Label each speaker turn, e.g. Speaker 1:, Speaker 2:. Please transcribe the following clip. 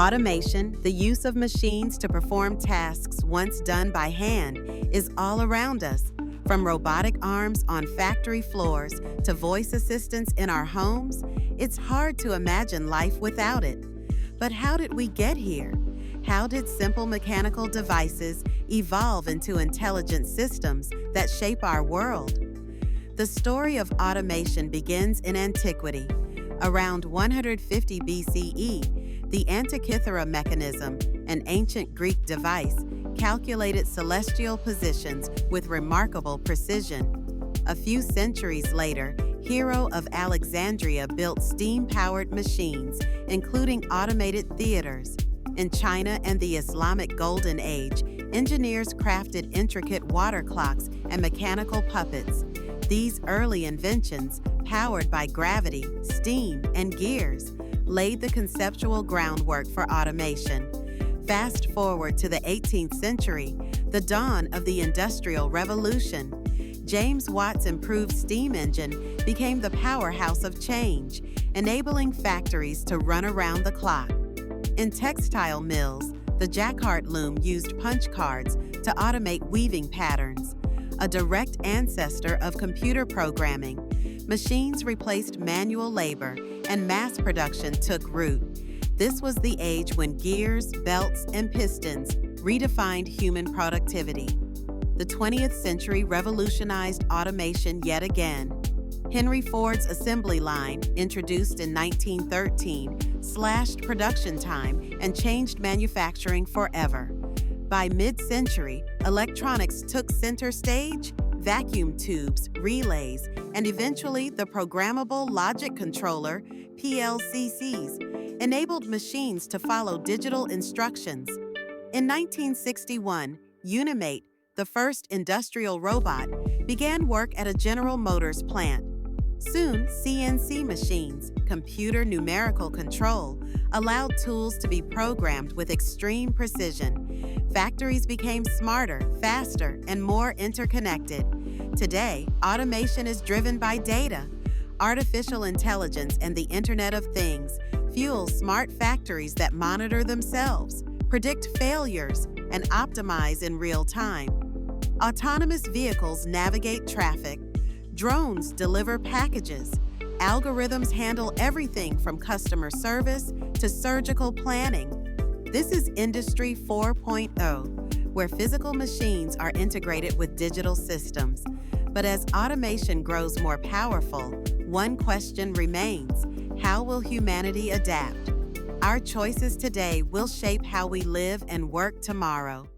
Speaker 1: Automation, the use of machines to perform tasks once done by hand, is all around us. From robotic arms on factory floors to voice assistants in our homes, it's hard to imagine life without it. But how did we get here? How did simple mechanical devices evolve into intelligent systems that shape our world? The story of automation begins in antiquity. Around 150 BCE, the Antikythera mechanism, an ancient Greek device, calculated celestial positions with remarkable precision. A few centuries later, Hero of Alexandria built steam-powered machines, including automated theaters. In China and the Islamic Golden Age, engineers crafted intricate water clocks and mechanical puppets. These early inventions, powered by gravity, steam, and gears, laid the conceptual groundwork for automation. Fast forward to the 18th century, the dawn of the Industrial Revolution. James Watt's improved steam engine became the powerhouse of change, enabling factories to run around the clock. In textile mills, the Jacquard loom used punch cards to automate weaving patterns. A direct ancestor of computer programming, machines replaced manual labor and mass production took root. This was the age when gears, belts, and pistons redefined human productivity. The 20th century revolutionized automation yet again. Henry Ford's assembly line, introduced in 1913, slashed production time and changed manufacturing forever. By mid-century, electronics took center stage, vacuum tubes, relays, and eventually the programmable logic controller, PLCs, enabled machines to follow digital instructions. In 1961, Unimate, the first industrial robot, began work at a General Motors plant. Soon, CNC machines, computer numerical control, allowed tools to be programmed with extreme precision. Factories became smarter, faster, and more interconnected. Today, automation is driven by data. Artificial intelligence and the Internet of Things fuel smart factories that monitor themselves, predict failures, and optimize in real time. Autonomous vehicles navigate traffic. Drones deliver packages. Algorithms handle everything from customer service to surgical planning. This is Industry 4.0, where physical machines are integrated with digital systems. But as automation grows more powerful, one question remains: how will humanity adapt? Our choices today will shape how we live and work tomorrow.